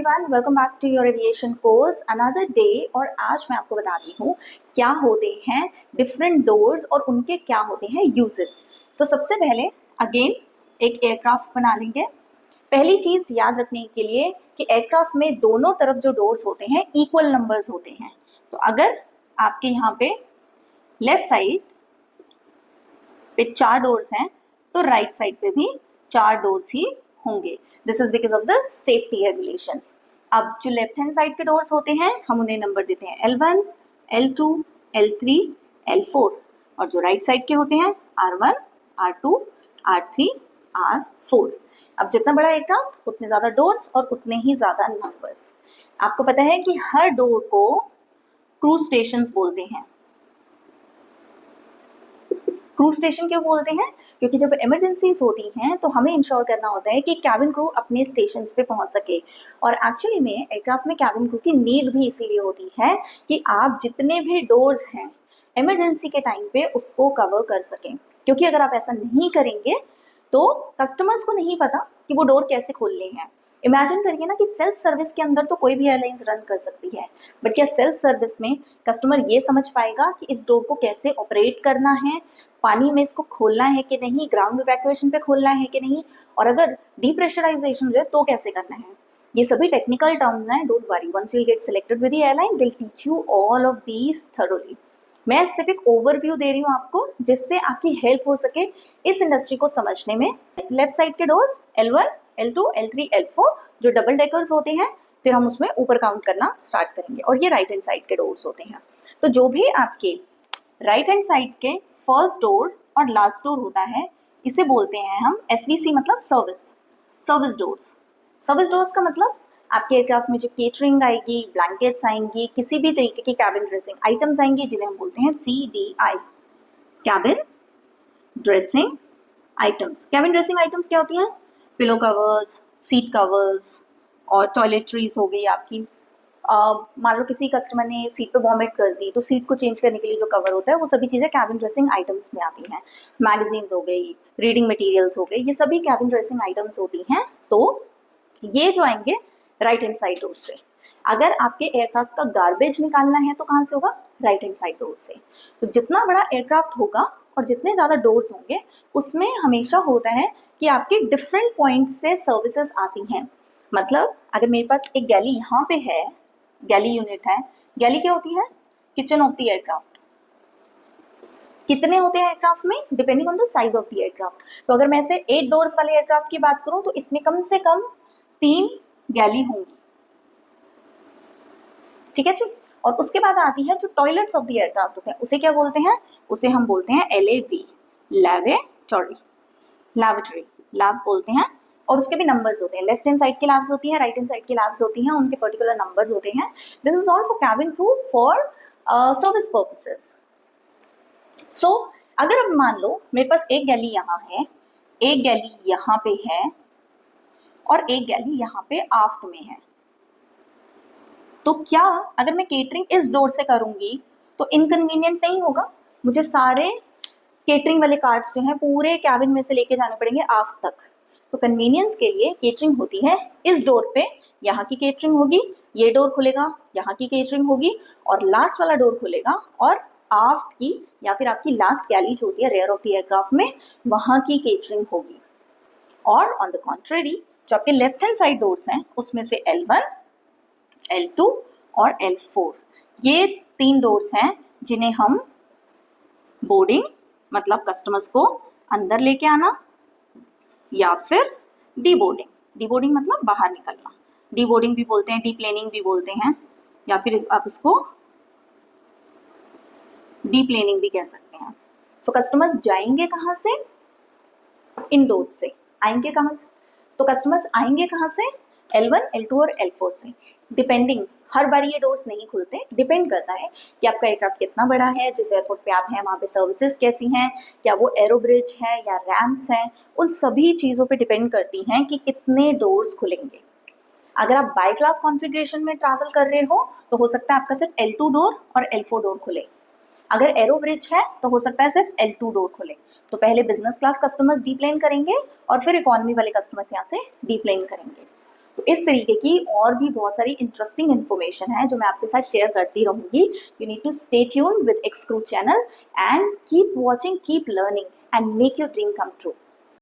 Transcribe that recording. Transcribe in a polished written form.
Everyone, welcome back to your aviation course another day. और आज मैं आपको बताती हूँ क्या होते हैं डिफरेंट डोर्स और उनके क्या होते हैं यूजेस। तो सबसे पहले अगेन एक एयरक्राफ्ट बना लेंगे। पहली चीज़ याद रखने के लिए कि एयरक्राफ्ट में दोनों तरफ जो डोर्स होते हैं इक्वल नंबर्स होते हैं। तो अगर आपके यहाँ पे लेफ्ट साइड पे 4 डोर्स हैं तो राइट साइड पे भी 4 डोर्स ही होंगे। This is because of the safety regulations. अब जो लेफ्ट हैंड साइड के डोर्स होते हैं हम उन्हें नंबर देते हैं L1, L2, L3, L4 और जो राइट साइड के होते हैं R1, R2, R3, R4। अब जितना बड़ा एयरक्राफ्ट उतने ज़्यादा डोर्स और उतने ही ज़्यादा नंबर्स। आपको पता है कि हर डोर को क्रूज स्टेशंस बोलते हैं। क्रूज स्टेशन क्यों बोलते हैं? क्योंकि जब इमरजेंसीज होती हैं तो हमें इंश्योर करना होता है कि कैबिन क्रू अपने स्टेशन पे पहुंच सके। और एक्चुअली में एयरक्राफ्ट में कैबिन क्रू की नीड भी इसीलिए होती है कि आप जितने भी डोर्स हैं इमरजेंसी के टाइम पे उसको कवर कर सकें। क्योंकि अगर आप ऐसा नहीं करेंगे तो कस्टमर्स को नहीं पता कि वो डोर कैसे खोलने हैं। इमेजिन करिए ना कि सेल्फ सर्विस के अंदर तो कोई भी एयरलाइंस रन कर सकती है, बट क्या सेल्फ सर्विस में कस्टमर ये समझ पाएगा कि इस डोर को कैसे ऑपरेट करना है, पानी में इसको खोलना है कि नहीं, ग्राउंड इवैक्यूएशन पे खोलना है कि नहीं, और अगर डीप्रेशराइजेशन हो जाए तो कैसे करना है। ये सभी टेक्निकल टर्म्स हैं। Don't worry, once you get selected with the airline they will teach you all of these thoroughly. मैं सिर्फ एक ओवरव्यू दे रही हूँ आपको जिससे आपकी हेल्प हो सके इस इंडस्ट्री को समझने में। लेफ्ट साइड के doors L1, L2, L3, L4 जो डबल डेकर्स होते हैं, फिर हम उसमें ऊपर काउंट करना स्टार्ट करेंगे। और ये राइट हैंड साइड के डोर्स होते हैं। तो जो भी आपके राइट हैंड साइड के फर्स्ट डोर और लास्ट डोर होता है इसे बोलते हैं हम SVC, मतलब सर्विस डोर्स। सर्विस डोर्स का मतलब आपके एयरक्राफ्ट में जो केटरिंग आएगी, ब्लैंकेट्स आएंगी, किसी भी तरीके की कैबिन ड्रेसिंग आइटम्स आएंगी जिन्हें हम बोलते हैं CDI, cabin dressing items. Cabin dressing items क्या होती हैं? पिलो कवर्स, सीट कवर्स और टॉयलेटरीज हो गई आपकी। मान लो किसी कस्टमर ने सीट पे वॉमिट कर दी तो सीट को चेंज करने के लिए जो कवर होता है वो सभी चीज़ें कैबिन ड्रेसिंग आइटम्स में आती हैं। मैगजीन्स हो गई, रीडिंग मटेरियल्स हो गए, ये सभी कैबिन ड्रेसिंग आइटम्स होती हैं। तो ये जो आएंगे राइट हैंड साइड डोर से। अगर आपके एयरक्राफ्ट का गार्बेज निकालना है तो कहाँ से होगा? राइट हैंड साइड डोर से। तो जितना बड़ा एयरक्राफ्ट होगा और जितने ज़्यादा डोर्स होंगे उसमें हमेशा होता है कि आपके डिफरेंट पॉइंट से सर्विसेज आती हैं। मतलब अगर मेरे पास एक गैली यहाँ पे है, गैली यूनिट है। गैली क्या होती है? Kitchen of the aircraft. कितने होते हैं एयरक्राफ्ट में? Depending on the size of the aircraft. तो अगर मैं ऐसे 8 डोर्स वाले एयरक्राफ्ट की बात करूं तो इसमें कम से कम 3 गैली होंगी। ठीक है जी। और उसके बाद आती है जो टॉयलेट्स ऑफ द एयरक्राफ्ट होते हैं, उसे क्या बोलते हैं? उसे हम बोलते हैं LAV, लैबोरेटरी, लैब बोलते हैं। और उसके भी नंबर्स होते हैं। लेफ्ट हैंड साइड की लैब्स होती हैं, राइट हैंड साइड की लैब्स होती हैं, उनके पर्टिकुलर नंबर्स होते हैं। This is all for cabin crew for service purposes. So अगर अब मान लो मेरे पास एक गैली यहाँ है, एक गैली यहाँ पे है और एक गैली यहाँ पे आफ्ट में है, तो क्या अगर मैं केटरिंग इस डोर से करूंगी तो इनकन्वीनियंट नहीं होगा? मुझे सारे केटरिंग वाले कार्ड्स जो हैं पूरे कैबिन में से लेके जाने पड़ेंगे आफ्ट तक। तो कन्वीनियंस के लिए केटरिंग होती है इस डोर पे, यहाँ की केटरिंग होगी, ये डोर खुलेगा, यहाँ की केटरिंग होगी और लास्ट वाला डोर खुलेगा और आफ्ट की या फिर आपकी लास्ट गैली जो होती है रेयर ऑफ द एयरक्राफ्ट में, वहाँ की केटरिंग होगी। और ऑन द कॉन्ट्रेरी जो आपके लेफ्ट हैंड साइड डोर्स हैं उसमें से L1, L2 और L4 ये 3 डोर्स हैं जिन्हें हम बोर्डिंग, मतलब कस्टमर्स को अंदर लेके आना, या फिर डीबोर्डिंग मतलब बाहर निकलना। डीबोर्डिंग भी बोलते हैं, डीप्लेनिंग भी बोलते हैं, या फिर आप इसको डीप्लेनिंग भी कह सकते हैं। सो कस्टमर्स जाएंगे कहाँ से? इन डोर्स से। आएंगे कहाँ से? तो कस्टमर्स आएंगे कहाँ से? L1, L2 और L4 से। डिपेंडिंग, हर बार ये डोर्स नहीं खुलते, डिपेंड करता है कि आपका एयरक्राफ्ट कितना बड़ा है, जिस एयरपोर्ट पे आप हैं वहाँ पे सर्विसेज कैसी हैं, क्या वो एरोब्रिज है या रैम्स हैं, उन सभी चीज़ों पे डिपेंड करती हैं कि कितने डोर्स खुलेंगे। अगर आप बाई क्लास कॉन्फ़िगरेशन में ट्रैवल कर रहे हो तो हो सकता है आपका सिर्फ L2 डोर और L4 डोर खुले। अगर एरोब्रिज है तो हो सकता है सिर्फ L2 डोर खुले। तो पहले बिजनेस क्लास कस्टमर्स डीप्लेन करेंगे और फिर इकोनॉमी वाले कस्टमर्स यहाँ से डीप्लेन करेंगे। तो इस तरीके की और भी बहुत सारी इंटरेस्टिंग इन्फॉर्मेशन है जो मैं आपके साथ शेयर करती रहूंगी। You need to stay tune with excrew channel and keep watching, keep learning and make your dream come true.